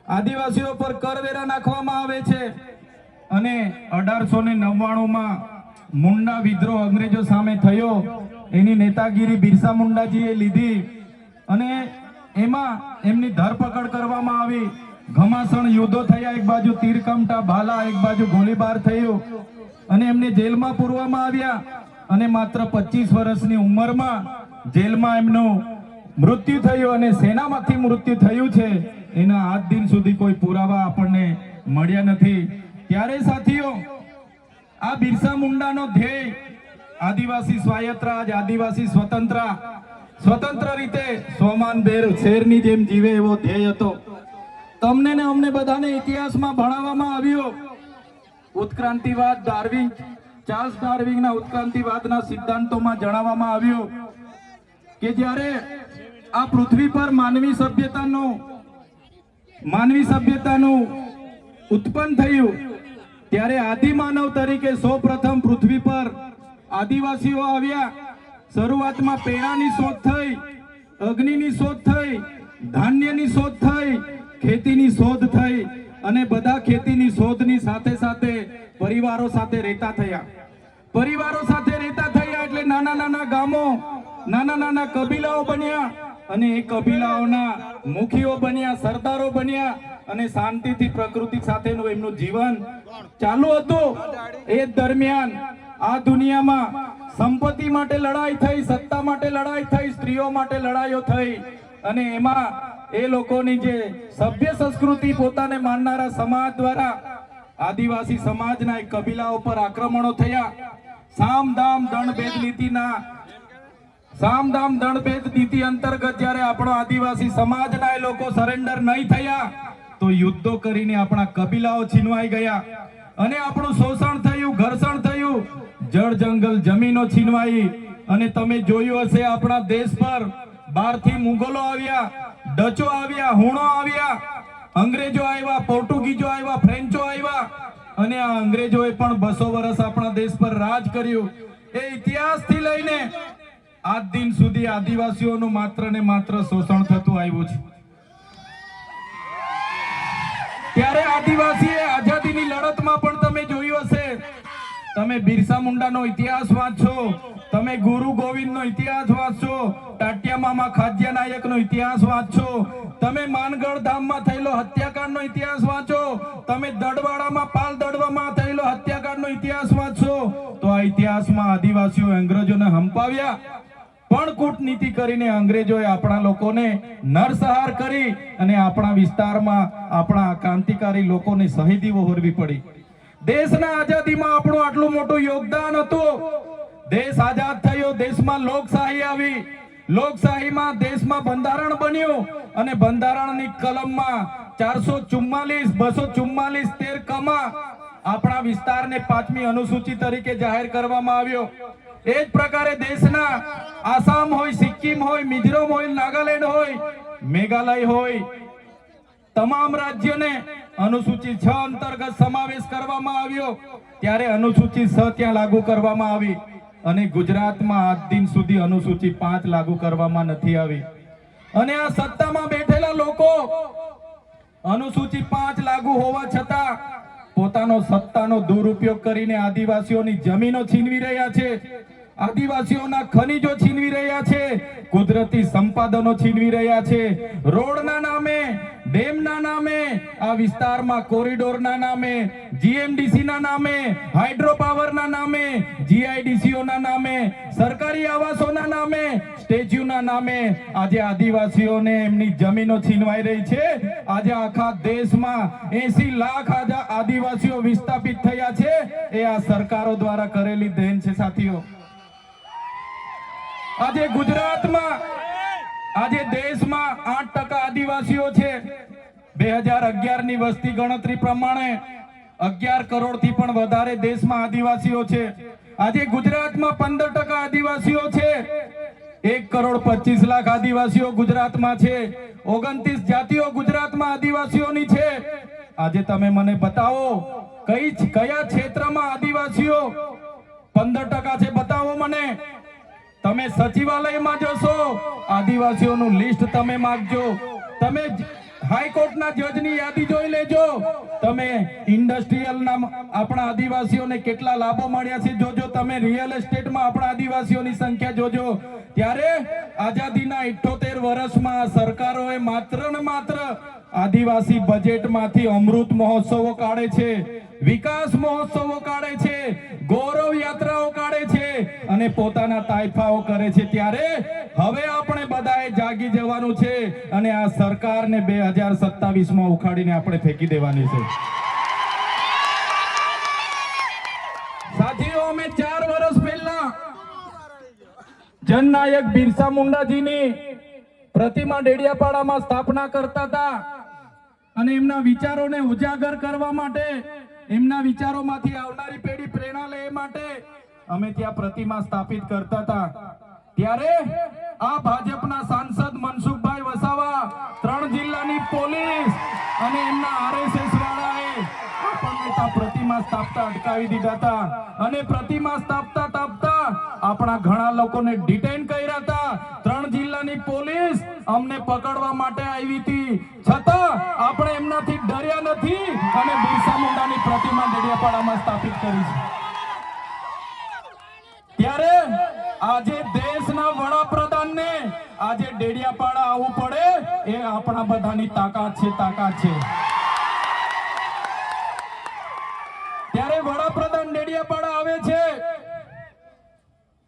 આદિવાસીઓ પર કરવેરા નાખવામાં આવે છે અને 1899 માં મુંડા વિદ્રોહ અંગ્રેજો સામે થયો, એની નેતાગીરી બિરસા મુંડાજીએ લીધી અને એમાં એમની ધરપકડ કરવામાં આવી. ઘમાસણ યુદ્ધો થયા, એક બાજુ તીરકમઠા ભાલા, એક બાજુ ગોળીબાર થયો અને એમને જેલમાં પૂરવામાં આવ્યા અને માત્ર 25 વર્ષની ઉંમરમાં જેલમાં એમનું મૃત્યુ થયું અને સેનામાંથી મૃત્યુ થયું છે. એના આજ દિન સુધી કોઈ પુરાવા આપણને મળ્યા નથી. ત્યારે સાથીઓ, આ બિરસા મુંડાનો ધ્યેય આદિવાસી સ્વાયત્ત રાજ, આદિવાસી સ્વતંત્ર રીતે સ્વમાન શેરની જેમ જીવે એવો ધ્યેય હતો. તમને ને અમને બધાને ઇતિહાસમાં ભણાવવામાં આવ્યો. ઉત્ક્રાંતિવાદ, ચાર્લ્સ ડાર્વિનના ઉત્ક્રાંતિવાદના સિદ્ધાંતોમાં જણાવવામાં આવ્યું કે જ્યારે આ પૃથ્વી પર માનવી સભ્યતાનું ઉત્પન્ન થયું ત્યારે આદિમાનવ તરીકે સૌપ્રથમ પૃથ્વી પર આદિવાસીઓ આવ્યા. શરૂઆતમાં પેડાની શોધ થઈ, અગ્નિની શોધ થઈ, ધાન્યની શોધ થઈ, ખેતીની શોધ થઈ અને બધા ખેતીની શોધની સાથે સાથે પરિવારો સાથે રહેતા થયા. એટલે નાના નાના ગામો, નાના નાના કબીલાઓ બન્યા અને એ કબીલાઓના મુખીઓ બન્યા, સરદારો બન્યા અને શાંતિથી પ્રકૃતિ સાથેનું એમનું જીવન ચાલુ હતું. એ દરમિયાન આ દુનિયામાં સંપત્તિ માટે લડાઈ થઈ, સત્તા માટે લડાઈ થઈ, સ્ત્રીઓ માટે લડાઈઓ થઈ અને એમાં એ લોકોની જે સભ્ય સંસ્કૃતિ પોતાને માનનારા સમાજ દ્વારા આદિવાસી સમાજના એક કબીલાઓ પર આક્રમણો થયા. સામદામ દંડભેદ નીતિ અંતર્ગત જ્યારે આપણો આદિવાસી સમાજના એ લોકો સરેન્ડર નહીં થયા તો યુદ્ધો કરીને આપણા કબીલાઓ છીનવાઈ ગયા અને આપણું શોષણ થયું, ઘર્ષણ થયું, જળ જંગલ જમીનો છીનવાઈ. અને તમે જોયું હશે આપણા દેશ પર બહારથી મુગલો આવ્યા, ડચો આવ્યા, હુણો આવ્યા, અંગ્રેજો આવ્યા, પોર્ટુગીઝો આવ્યા, ફ્રેન્ચો આવ્યા અને આ અંગ્રેજોએ પણ 200 વર્ષ આપણા દેશ પર રાજ કર્યું. એ ઇતિહાસથી લઈને આજ દિન સુધી આદિવાસીઓનું માત્ર ને માત્ર શોષણ થતું આવ્યું છે. ત્યારે આદિવાસીએ આઝાદીની લડતમાં પણ તમે જોયું હશે, તમે બિરસા મુંડાનો ઇતિહાસ વાંચો, તમે ગુરુ ગોવિંદનો ઇતિહાસ વાંચો, ટાટિયા મામા ખાદ્ય નાયકનો ઇતિહાસ વાંચો, તમે માનગઢ ધામમાં થયેલો હત્યાકાંડનો ઇતિહાસ વાંચો, તમે દડવાડામાં પાલ દડવામાં થયેલો હત્યાકાંડનો ઇતિહાસ વાંચો, તો આ ઇતિહાસમાં આદિવાસીઓ અંગ્રેજોને હંપાવ્યા પણ કૂટનીતિ કરીને અંગ્રેજોએ આપણા લોકોને નરસંહાર કરી અને આપણા વિસ્તારમાં આપણા ક્રાંતિકારી લોકોને શહીદીઓ હોરવી પડી. દેશના આઝાદીમાં આપણું આટલું મોટું યોગદાન હતું. દેશ આઝાદ થયો, દેશમાં લોકશાહી આવી, લોકશાહીમાં દેશમાં બંધારણ બન્યું અને બંધારણની કલમમાં 444, 244, 13 કમાં આપણા વિસ્તારને 5મી અનુસૂચિ તરીકે જાહેર કરવામાં આવ્યો. એ જ પ્રકારે દેશના આસામ હોય, સિક્કિમ હોય, મિઝોરમ હોય, નાગાલેન્ડ હોય, મેઘાલય હોય, તમામ રાજ્યોને અનુસૂચિ 6 અંતર્ગત સમાવેશ કરવામાં આવ્યો. ત્યારે અનુસૂચિ 6 ત્યાં લાગુ કરવામાં આવી અને ગુજરાતમાં આજ દિન સુધી અનુસૂચિ 5 લાગુ કરવામાં નથી આવી. અને આ સત્તામાં બેઠેલા લોકો અનુસૂચિ 5 લાગુ હોવા છતાં પોતાનો સત્તાનો દુરુપયોગ કરીને આદિવાસીઓની જમીનો છીનવી રહ્યા છે, આદિવાસીઓના ખનીજો છીનવી રહ્યા છે, કુદરતી સંપાદનો છીનવી રહ્યા છે. રોડના નામે, ડેમના નામે, આ વિસ્તારમાં કોરિડોરના નામે, જીએમડીસીના નામે, હાઇડ્રો પાવરના નામે, જીઆઈડીસીઓના નામે, સરકારી આવાસોના નામે, સ્ટેચ્યુના નામે આજે આદિવાસીઓને એમની જમીનો છીનવાઈ રહી છે. આજે આખા દેશમાં 80 લાખ આદિવાસીઓ વિસ્થાપિત થયા છે. એ આ સરકારો દ્વારા કરેલી દેન છે સાથીઓ. આજે ગુજરાતમાં, આજે દેશમાં 8% આદિવાસીઓ છે. 2011 ની વસ્તી ગણતરી પ્રમાણે 11 કરોડથી પણ વધારે દેશમાં આદિવાસીઓ છે. આજે ગુજરાતમાં 15% આદિવાસીઓ છે. 1,25,00,000 આદિવાસીઓ ગુજરાતમાં છે. 29 જાતિઓ ગુજરાતમાં આદિવાસીઓની છે. આજે તમે મને બતાવો કયા ક્ષેત્રમાં આદિવાસીઓ 15% છે, બતાવો મને. તમે સચિવાલયમાં જશો, આદિવાસીઓનું લિસ્ટ તમે માંગજો, તમે હાઈકોર્ટના જજની યાદી જોઈ લેજો તમે. ઇન્ડસ્ટ્રીયલના આપણા આદિવાસીઓને કેટલા લાભો મળ્યા છે જોજો તમે. રિયલ એસ્ટેટમાં આપણા આદિવાસીઓની સંખ્યા જોજો. ત્યારે આઝાદીના 78 વર્ષમાં સરકારોએ માત્ર ને માત્ર આદિવાસી બજેટમાંથી અમૃત મહોત્સવો કાઢે છે, વિકાસ મહોત્સવો કાઢે છે, ગૌરવ યાત્રાઓ કાઢે છે અને પોતાના તાઇફાઓ કરે છે. ત્યારે હવે આપણે બધાએ જાગી જવાનું છે અને આ સરકારને 2027માં ઉખાડીને આપણે ફેંકી દેવાની છે. સાથીઓ, અમે 4 વર્ષ પહેલા જનનાયક બિરસા મુંડાજીની પ્રતિમા ડેડિયાપાડામાં સ્થાપના કરતા હતા અને એમના વિચારોને ઉજાગર કરવા માટે, એમના વિચારોમાંથી આવનારી પેઢી પ્રેરણા લે માટે અમે ત્યાં પ્રતિમા સ્થાપિત કરતા હતા. ત્યારે આ ભાજપના સાંસદ મનસુખભાઈ વસાવા, 3 જિલ્લાની પોલીસ અને એમના RSS વાળાએ આપણને ત્યાં પ્રતિમા સ્થાપતા અટકાવી દીધા હતા અને પ્રતિમા સ્થાપતા આપણા ઘણા લોકોને ડિટેન કર્યા હતા. 3 જિલ્લાની પોલીસ અમને પકડવા માટે આવી હતી, છતાં આપણે એમનાથી ડર્યા નથી અને બિરસા મુંડાની પ્રતિમા ડેડિયાપાડામાં સ્થાપિત કરી છે. ત્યારે આજે દેશના વડાપ્રધાનને આજે ડેડિયાપાડા આવવું પડે એ આપણા બધાની તાકાત છે. ત્યારે વડાપ્રધાન ડેડિયાપાડા આવે છે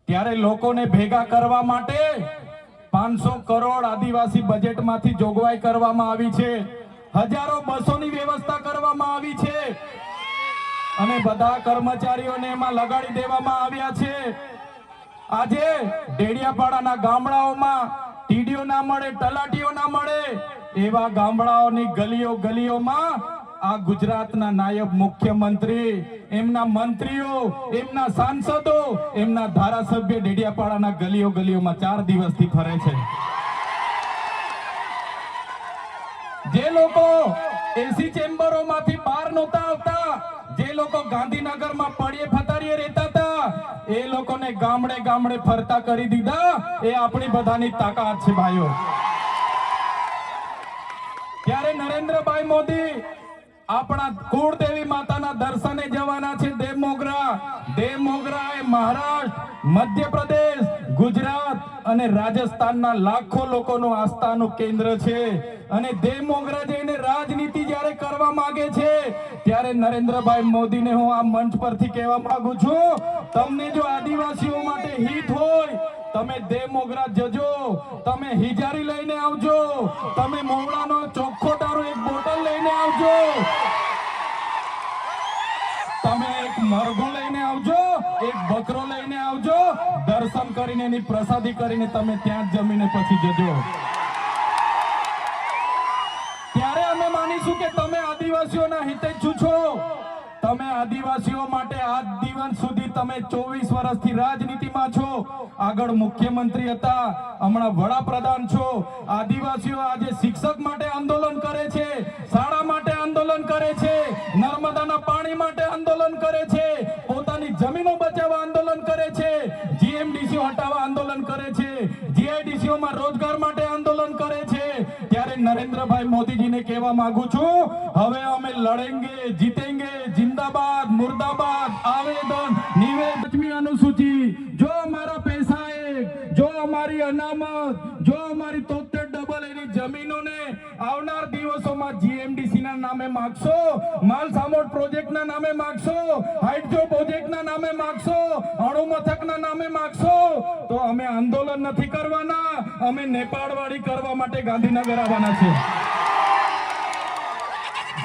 ત્યારે લોકોને ભેગા કરવા માટે 500 કરોડ આદિવાસી બજેટમાંથી જોગવાઈ કરવામાં આવી છે. હજારો બસોની વ્યવસ્થા કરવામાં આવી છે અને બધા કર્મચારીઓને એમાં લગાડી દેવામાં આવ્યા છે. આજે ડેડિયાપાડાના ગામડાઓમાં ટીડીઓ ના મળે, તલાટીઓ ના મળે એવા ગામડાઓની ગલીઓમાં આ ગુજરાતના નાયબ મુખ્યમંત્રી, એમના મંત્રીઓ, એમના સાંસદો, એમના ધારાસભ્ય ડેડિયાપાડાના ગલીઓમાં 4 દિવસથી ફરે છે. જે લોકો એસી ચેમ્બરોમાંથી બહાર નહોતા આવતા, જે લોકો ગાંધીનગરમાં પડ્યે ફતારીએ રહેતા હતા, એ લોકોને ગામડે ફરતા કરી દીધા. એ આપણી બધાની તાકાત છે ભાઈઓ. ત્યારે નરેન્દ્રભાઈ મોદી આપણા કુળદેવી માતાના દર્શને જવાના છે. દેવમોગરા એ મહારાષ્ટ્ર, મધ્યપ્રદેશ, ગુજરાત અને રાજસ્થાનના લાખો લોકોનું આસ્થાનું કેન્દ્ર છે અને દેવમોગરા જઈને રાજનીતિ જ્યારે કરવા માંગે છે ત્યારે નરેન્દ્રભાઈ મોદીને હું આ મંચ પરથી કહેવા માંગુ છું, તમને જો આદિવાસીઓ માટે હિત હોય તમે દેવમોગરા જજો, તમે હિજારી લઈને આવજો, તમે મોવડાનો ચોખ્ખો દારૂ 1 બોટલ લઈને આવજો, તમે એક મરઘું લઈને આવજો, 1 બકરો લઈને આવજો. દર્શન કરીને એની પ્રસાદી કરીને તમે ત્યાં જ જમીને પછી જજો. ત્યારે અમે માનીશું કે તમે આદિવાસીઓના હિતેચ્છુ છો. તમે આદિવાસીઓ માટે આજ દિવસ સુધી તમે 24 વર્ષથી રાજનીતિમાં છો. આગળ મુખ્યમંત્રી હતા, હમણાં વડાપ્રધાન છો. આદિવાસીઓ આજે શિક્ષક માટે આંદોલન કરે છે, શાળા માટે આંદોલન કરે છે, નર્મદાના પાણી માટે આંદોલન કરે છે, પોતાની જમીનો બચાવવા આંદોલન કરે છે, જીએમડીસીઓ હટાવવા આંદોલન કરે છે, જીઆઈડીસીઓમાં રોજગાર માટે આંદોલન કરે છે. ત્યારે નરેન્દ્રભાઈ મોદીજીને કહેવા માંગુ છું, હવે અમે લડેંગે, જીતેંગે, जिंदाबाद मुर्दाबाद आवेदन निवेदन अनुसूची जो हमारा पैसा है, जो हमारी अनामत, जो हमारी 73 एनी जमीनों ने आवनार दिवसों जीएमडीसी ना नामे मागशो, माल सामोट प्रोजेक्ट ना नामे मागशो, हाइड्रो प्रोजेक्ट ना नामे मागशो, अणु मथक ना नामे मागशो तो अमे आंदोलन नहीं करवाना, अमे नेपाळवाड़ी करवा माटे गांधीनगर आववाना छे.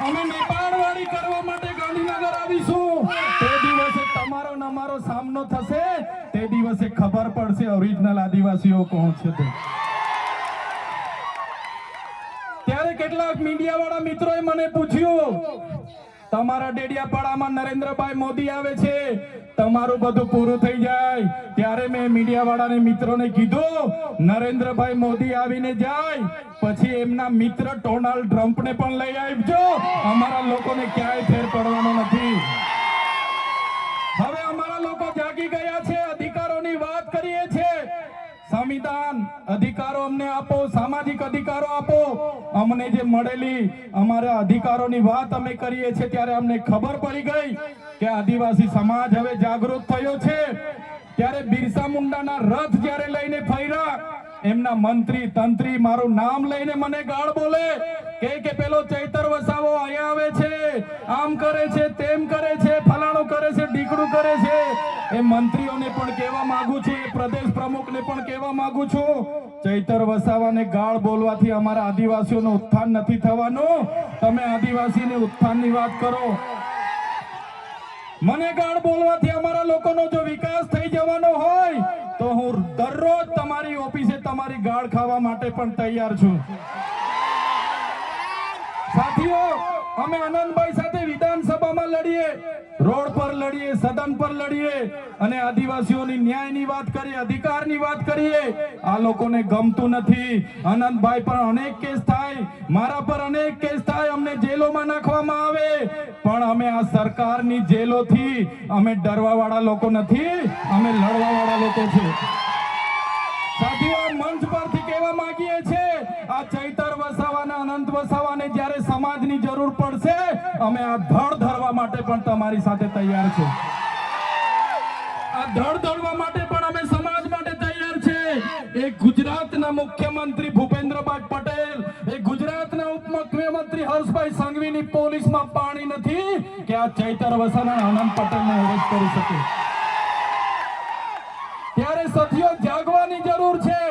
અમે नेपाळवाड़ी કરવા માટે ગાંધીનગર આવીશું. તે દિવસે તમારો ન અમારો સામનો થશે, તે દિવસે ખબર પડશે ઓરિજિનલ આદિવાસીઓ કોણ છે તે. ત્યારે કેટલાક મીડિયા વાળા મિત્રોએ મને પૂછ્યું, તમારા ડેડિયાપાડામાં નરેન્દ્રભાઈ મોદી આવે છે, તમારું બધું પૂરું થઈ જાય. ત્યારે મેં મીડિયા વાળાને મિત્રોને કીધું, નરેન્દ્રભાઈ મોદી આવીને જાય પછી એમના મિત્ર ડોનાલ્ડ ટ્રમ્પને પણ લઈ આવજો, અમારા લોકોને ક્યાંય ફેર પડવાનો નથી. હવે અમારા લોકો જાગી ગયા છે, અધિકારોની વાત કરીએ છે. સંવિધાન અધિકારો અમને આપો, સામાજિક અધિકારો આપો. અમને જે મળેલી અમારા અધિકારોની વાત અમે કરીએ છીએ ત્યારે અમને ખબર પડી ગઈ કે આદિવાસી સમાજ હવે જાગૃત થયો છે. ત્યારે બિરસા મુંડાના રથ જ્યારે લઈને ફર્યા, એમના મંત્રી તંત્રી મારું નામ લઈને મને ગાળ બોલે કે પેલો ચૈતર વસાવો અહીંયા આવે છે, આમ કરે છે, તેમ કરે છે, ફલાણું કરે છે, ઢીકડું કરે છે. એ મંત્રીઓને પણ કહેવા માંગુ છું, એ પ્રદેશ પ્રમુખને પણ કહેવા માંગુ છું, ચૈતર વસાવાને ગાળ બોલવાથી અમારા આદિવાસીઓનું ઉત્થાન નથી થવાનું. તમે આદિવાસીની ઉત્થાનની વાત કરો. મને ગાળ બોલવાથી અમારા લોકોનો જો વિકાસ થઈ જવાનો હોય તો હું દરરોજ તમારી ઓફિસે તમારી ગાળ ખાવા માટે પણ તૈયાર છું. સાથીઓ, અમે આનંદભાઈ સાથે વિધાનસભામાં લડીએ, રોડ પર લડીએ, સદન પર લડીએ અને આદિવાસીઓની ન્યાયની વાત કરીએ, અધિકારની વાત કરીએ. આ લોકોને ગમતું નથી. આનંદભાઈ પર અનેક કેસ થાય, મારા પર અનેક કેસ થાય, અમને જેલોમાં નાખવામાં આવે, પણ અમે આ સરકારની જેલોથી અમે ડરવા વાળા લોકો નથી, અમે લડવા વાળા લોકો છે. સાથીઓ, મંચ પરથી કહેવા માંગીએ છીએ, આ ચૈતર વસાવાના, અનંત વસાવાને જ્યારે સમાજની જરૂર પડશે અમે આ ધડ ધરવા માટે પણ તમારી સાથે તૈયાર છે. આ ધડ ધરવા માટે પણ અમે સમાજ માટે તૈયાર છે. એક ગુજરાતના મુખ્યમંત્રી ભૂપેન્દ્રભાઈ પટેલ, એક ગુજરાતના ઉપમુખ્યમંત્રી હર્ષભાઈ સંઘવીની પોલીસમાં પાણી નથી કે આ ચૈતર વસાવાના અનંત પટેલને અરેસ્ટ કરી શકે. ત્યારે સાથીઓ, જાગવાની જરૂર છે.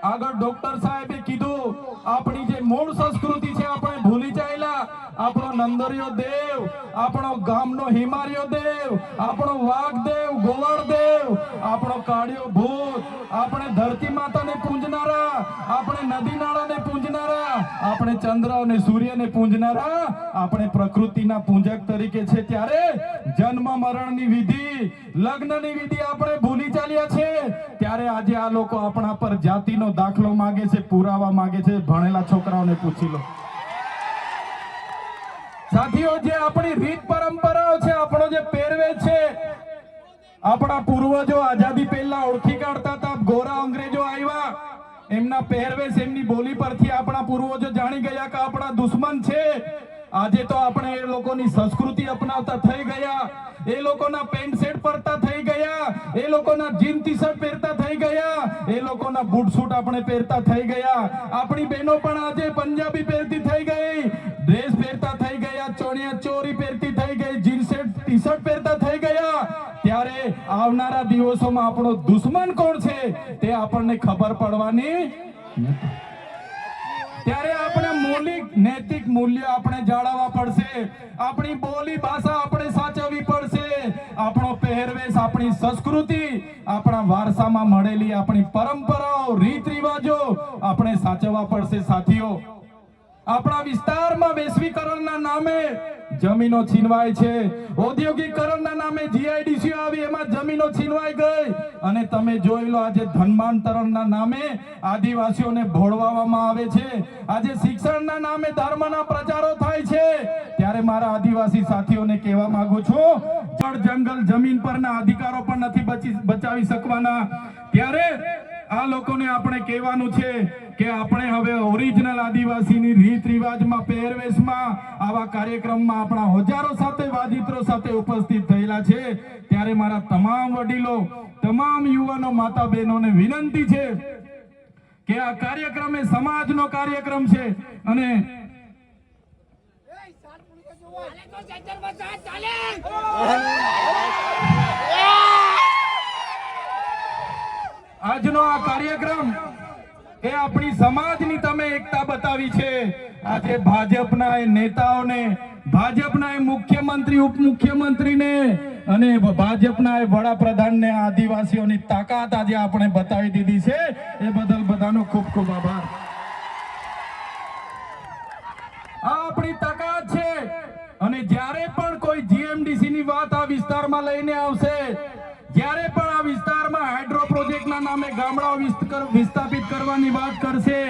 આગળ ડોક્ટર સાહેબે કીધું, આપણી જે મૂળ સંસ્કૃતિ છે આપણે ભૂલી ચાલ્યા. આપણો નંદરિયો દેવ, આપણો ગામનો હિમારિયો દેવ, આપણો વાઘ દેવ, ગોવાળ દેવ, આપણો કાળિયો ભૂત, આપણે ધરતી માતાને પૂજનારા, આપણે નદી નાળાને પૂજનારા, આપણે ચંદ્ર અને સૂર્યને પૂજનારા, આપણે પ્રકૃતિના પૂજક તરીકે છે. ત્યારે જન્મ મરણની વિધિ, લગ્નની વિધિ આપણે ભૂલી ચાલ્યા છે. ત્યારે આજે આ લોકો આપણા પર જાતિનો દાખલો માંગે છે, પુરાવા માંગે છે. ભણેલા છોકરાઓને પૂછી લો. સાથીઓ, જે આપણી રીત પરંપરાઓ છે, આપણો જે પહેરવેશ છે, આપણા પૂર્વજો આઝાદી પહેલા ઓળખી કાઢતા હતા. ગોરા અંગ્રેજો આવ્યા, એમના પહેરવેશ, એમની બોલી પરથી આપણા પૂર્વજો જાણી ગયા કે આપણા દુશ્મન છે. આજે તો આપણે એ લોકોની સંસ્કૃતિ અપનાવતા થઈ ગયા, એ લોકોના પેન્ટ શર્ટ પહેરતા થઈ ગયા, એ લોકોના જીન ટી શર્ટ પહેરતા થઈ ગયા, એ લોકોના બૂટ સૂટ આપણે પહેરતા થઈ ગયા. આપણી બહેનો પણ આજે પંજાબી પહેરતી થઈ ગઈ, ડ્રેસ પહેરતા થઈ ગયા, ચણિયા ચોરી પહેરતી થઈ ગઈ, જીન શર્ટ ટી શર્ટ પહેરતા થઈ ગયા. ત્યારે આવનારા દિવસોમાં આપણો દુશ્મન કોણ છે તે આપણને ખબર પડવાની નથી. ત્યારે આપણે મૌલિક નૈતિક મૂલ્ય આપણે જાળવવા પડશે. આપણી બોલી ભાષા આપણે સાચવવી પડશે. આપણો પહેરવેશ, આપણી સંસ્કૃતિ, આપણા વારસામાં મળેલી આપણી પરંપરાઓ, રીત રિવાજો આપણે સાચવવા પડશે. સાથીઓ, આપણા વિસ્તારમાં વૈશ્વિકરણના નામે જમીનો છીનવાય છે, ઔદ્યોગિકરણના નામે જીઆઈડીસી આવી, એમાં જમીનો છીનવાઈ ગઈ. અને તમે જોઈ લો, આજે ધર્માંતરણના નામે આદિવાસીઓને ભોળવામાં આવે છે. આજે શિક્ષણના નામે ધર્મના પ્રચારો થાય છે. ત્યારે મારા આદિવાસી સાથીઓને કહેવા માંગુ છું, જળ જંગલ જમીન પરના અધિકારો પણ નથી બચાવી શકવાના. ત્યારે આ લોકોને આપણે કહેવાનું છે કે આપણે હવે ઓરિજિનલ આદિવાસીની રીત રિવાજમાં, પહેરવેશમાં, આવા કાર્યક્રમમાં આપણા હજારો સાથે, વાજિત્રો સાથે ઉપસ્થિત થયેલા છે. ત્યારે મારા તમામ વડીલો, તમામ યુવાનો, માતા બહેનોને વિનંતી છે કે આ કાર્યક્રમ એ સમાજનો કાર્યક્રમ છે અને આજનો આ કાર્યક્રમ એ આપણી સમાજની તમે એકતા બતાવી છે. આજે ભાજપના એ નેતાઓને, ભાજપના એ મુખ્યમંત્રી, ઉપમુખ્યમંત્રીને અને ભાજપના એ વડાપ્રધાનને આદિવાસીઓની તાકાત આજે આપણે બતાવી દીધી છે. એ બદલ બધાનો ખૂબ ખૂબ આભાર. આ આપણી તાકાત છે. અને જ્યારે પણ કોઈ જીએમડીસી ની વાત આ વિસ્તારમાં લઈને આવશે, જ્યારે પણ આ વિસ્તારમાં હાઇડ્રો પ્રોજેક્ટના નામે ગામડાઓ વિસ્થાપિત કરવાની વાત કરશે,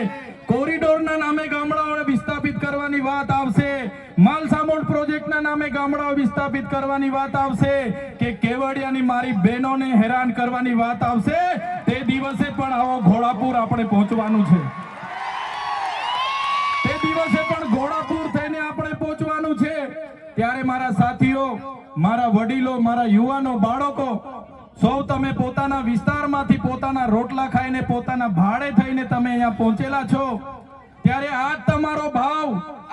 કોરિડોરના નામે ગામડાઓને વિસ્થાપિત કરવાની વાત આવશે, માલસામોડ પ્રોજેક્ટના નામે ગામડાઓ વિસ્થાપિત કરવાની વાત આવશે, કે કેવડિયાની મારી બહેનોને હેરાન કરવાની વાત આવશે, તે દિવસે પણ આવો ઘોડાપુર આપણે પહોંચવાનું છે. તે દિવસે પણ ઘોડાપુર થઈને આપણે પહોંચવાનું છે. ત્યારે મારા સાથીઓ, મારા વડીલો, મારા યુવાનો, બાળકો, સૌ તમે પોતાના વિસ્તારમાંથી પોતાના રોટલા ખાઈને પોતાના ભાડે થઈને તમે અહીંયા પહોંચેલા છો. ત્યારે આ તમારો ભાવ,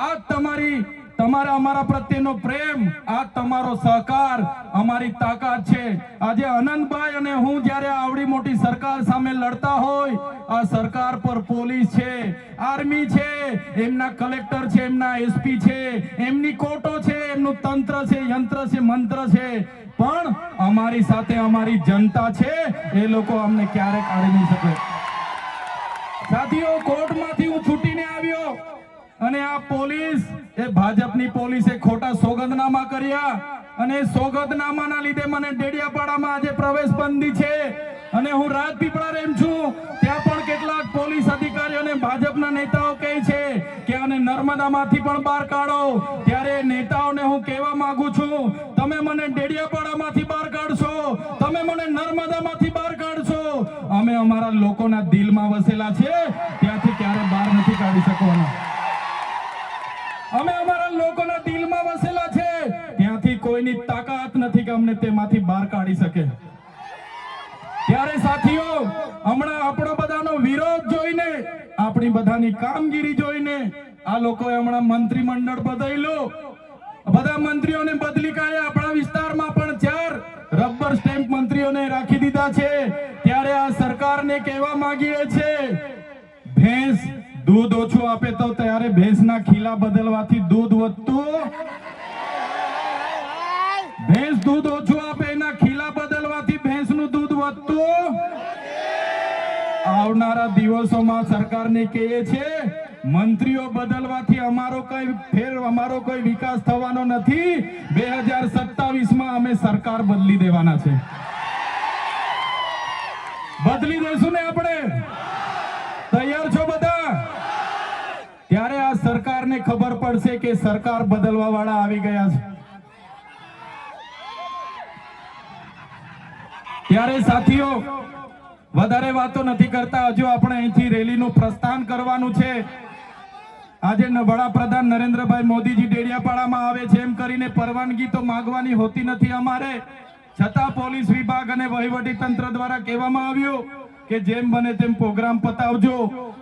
આ તમારા અમારા પ્રત્યેનો પ્રેમ, આ તમારો સહકાર અમારી તાકાત છે. આજે અનંતભાઈ અને હું જ્યારે આવડી મોટી સરકાર સામે લડતા હોય, આ સરકાર પર પોલીસ છે, આર્મી છે, એમના કલેક્ટર છે, એમના એસપી છે, એમની કોર્ટો છે, એમનું તંત્ર છે, યંત્ર છે, મંત્ર છે, પણ અમારી સાથે અમારી જનતા છે. એ લોકો અમને ક્યારે કાઢી નહીં શકે. સાથીઓ, કોર્ટમાંથી હું છૂટીને આવ્યો અને આ પોલીસ, એ ભાજપની પોલીસે ખોટા સોગંદનામા કર્યા અને સોગંદનામાના લીધે મને ડેડિયાપાડામાં આજે પ્રવેશ બંધી છે. અને હું રાજપીપળા રેમ છું, ત્યાં પણ કેટલાક પોલીસ અધિકારીઓ અને ભાજપના નેતાઓ કહે છે કે આને નર્મદામાંથી પણ બહાર કાઢો. ત્યારે નેતાઓને હું કહેવા માંગુ છું, તમે મને ડેડિયાપાડામાંથી બહાર કાઢશો, તમે મને નર્મદામાંથી બહાર કાઢશો, અમે અમારા લોકોના દિલમાં વસેલા છે, ત્યાંથી ક્યારે બહાર નથી કાઢી શકવાના. અમે અમારા લોકોના દિલમાં વસેલા છે, ત્યાંથી કોઈની તાકાત નથી કે અમને તેમાંથી બહાર કાઢી શકે. ત્યારે સાથીઓ, હમણાં આપણો બધાનો વિરોધ જોઈને, આપણી બધાની કામગીરી જોઈને આ લોકોએ હમણાં મંત્રીમંડળ બદલ્યું, બધા મંત્રીઓને બદલી કાઢ્યા. આપણા વિસ્તારમાં પણ 4 રબર સ્ટેમ્પ મંત્રીઓને રાખી દીધા છે. ત્યારે આ સરકારને કહેવા માંગીએ છે, ભેંસ દૂધ ઓછું આપે તો ત્યારે ભેંસના ખીલા બદલવાથી દૂધ વધતું, ભેંસ દૂધ ઓછું આપે એના ખીલા બદલવાથી ભેંસનું દૂધ વધતું. આવનારા દિવસોમાં સરકારને કહીએ છે, મંત્રીઓ બદલવાથી અમારો કોઈ વિકાસ થવાનો નથી. 2027માં અમે સરકાર બદલી દેવાના છે. બદલી દેશું ને આપણે? તૈયાર છો બધા? ત્યારે આ સરકારને ખબર પડશે કે સરકાર બદલવા વાળા આવી ગયા છે. ત્યારે સાથીઓ, વધારે વાતો નથી કરતા, હજુ આપણે અહીંથી રેલીનું પ્રસ્થાન કરવાનું છે. આજે વડાપ્રધાન નરેન્દ્રભાઈ મોદીજી ડેડિયાપાડામાં આવે છે એમ કરીને પરવાનગી તો માંગવાની હોતી નથી અમારે, છતાં પોલીસ વિભાગ અને વહીવટી તંત્ર દ્વારા કહેવામાં આવ્યું કે જેમ બને તેમ પ્રોગ્રામ પતાવજો.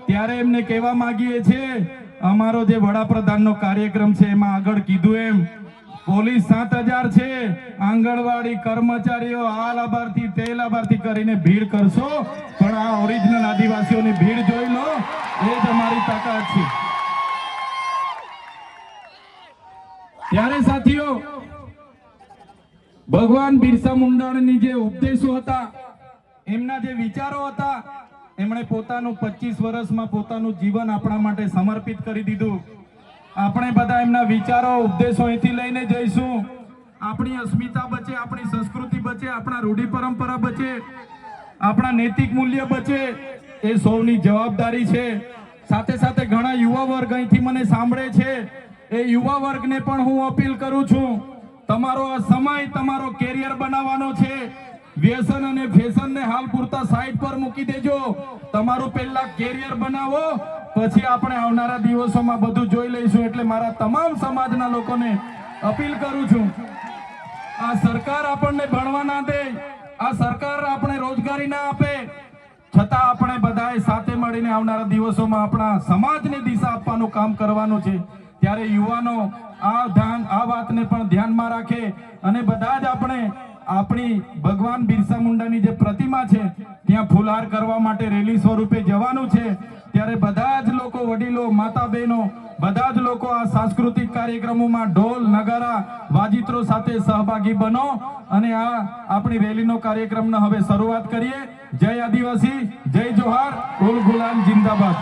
ત્યારે એમને કહેવા માંગીએ છીએ, અમારો જે વડાપ્રધાનનો કાર્યક્રમ છે એમાં આગળ કીધું એમ પોલીસ 7000 છે, આંગણવાડી કર્મચારીઓ આ લાભાર્થી તે લાભાર્થી કરીને ભીડ કરશો, પણ આ ઓરિજિનલ આદિવાસીઓની ભીડ જોઈ લો, એ જ અમારી તાકાત છે. ત્યારે સાથીઓ, ભગવાન બિરસા મુંડાની જે ઉપદેશો હતા, એમના જે વિચારો હતા, એમણે પોતાનું 25 વર્ષમાં પોતાનું જીવન આપણા માટે સમર્પિત કરી દીધું. આપણે બધા એમના વિચારો, ઉપદેશો અહીંથી લઈને જઈશું. આપણી અસ્મિતા બચે, આપણી સંસ્કૃતિ બચે, આપણા રૂઢિ પરંપરા બચે, આપણા નૈતિક મૂલ્ય બચે, એ સૌની જવાબદારી છે. સાથે સાથે ઘણા યુવા વર્ગ અહીંથી મને સાંભળે છે, એ યુવા વર્ગને પણ હું અપીલ કરું છું, તમારો આ સમય તમારો કેરિયર બનાવવાનો છે. વ્યસન અને ફેશનને હાલ પૂરતા સાઈડ પર મૂકી દેજો. તમારું પહેલા કેરિયર બનાવો, પછી આપણે આવનારા દિવસોમાં બધું જોઈ લઈશું. એટલે મારા તમામ સમાજના લોકોને અપીલ કરું છું, આ સરકાર આપણને ભણવા ના દે, આ સરકાર આપણે રોજગારી ના આપે, છતાં આપણે બધાએ સાથે મળીને આવનારા દિવસોમાં આપણા સમાજને દિશા આપવાનું કામ કરવાનું છે. ત્યારે યુવાનો આ વાતને પણ ધ્યાનમાં રાખે અને બધા જ આપણે આપણી ભગવાન બિરસા મુંડાની જે પ્રતિમા છે ત્યાં ફૂલહાર કરવા માટે રેલી સ્વરૂપે જવાનું છે. ત્યારે બધા જ લોકો, વડીલો, માતા બહેનો, બધા જ લોકો આ સાંસ્કૃતિક કાર્યક્રમોમાં ઢોલ નગારા વાજિત્રો સાથે સહભાગી બનો અને આ આપણી રેલીનો કાર્યક્રમનો હવે શરૂઆત કરીએ. જય આદિવાસી, જય જોહાર, ઉલ ગુલામ જિંદાબાદ.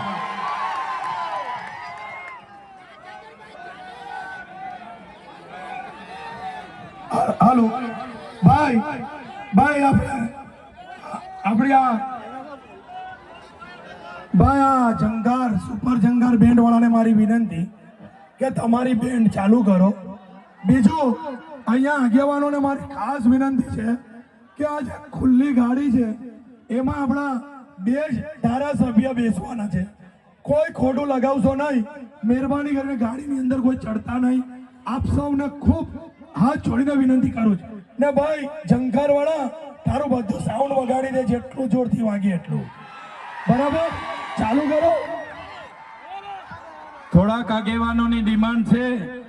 હાલો ભાઈ, આપણે આ જંગાર સુપર જંગાર બેન્ડ વાળાને મારી વિનંતી કે તમારી બેન્ડ ચાલુ કરો. બીજું, અહીંયા આગેવાનોને મારી ખાસ વિનંતી છે કે આ જે ખુલ્લી ગાડી છે એમાં આપણા બે જ ધારાસભ્ય બેસવાના છે, કોઈ ખોટું લગાવશો નહીં. મહેરબાની કરીને ગાડીની અંદર કોઈ ચડતા નહીં. આપ સૌને ખૂબ હાથ જોડીને વિનંતી કરું છું. ને ભાઈ ઝંખાર વાળા તારું બધું સાઉન્ડ વગાડી દે, જેટલું જોરથી વાગે એટલું. બરાબર, ચાલુ કરો. થોડાક આગેવાનોની ડિમાન્ડ છે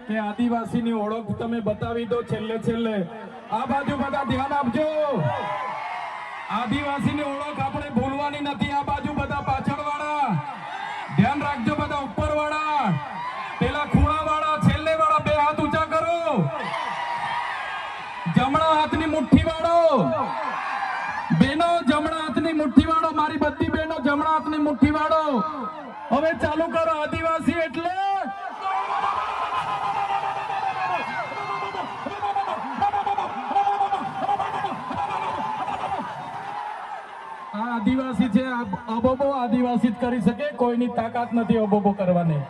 કે આદિવાસીની ઓળખ તમે બતાવી દો છેલ્લે. આ બાજુ બધા ધ્યાન આપજો. આદિવાસીની ઓળખ આપણે ભૂલવાની નથી. આ બાજુ બધા પાછળવાળા ધ્યાન રાખજો, બધા ઉપરવાળા, પેલા ખૂણાવાળા, છેલ્લેવાળા બે હાથ ઊંચા કરો. જમણા હાથની મુઠ્ઠી વાળો, બેનો જમણા હાથની મુઠ્ઠી વાળો, મારી બધી બેનો જમણા હાથની મુઠ્ઠી વાળો. હવે ચાલુ કરો. આદિવાસી એટલે આ આદિવાસી છે. અબોબો આદિવાસી જ કરી શકે, કોઈની તાકાત નથી અબોબો કરવાની.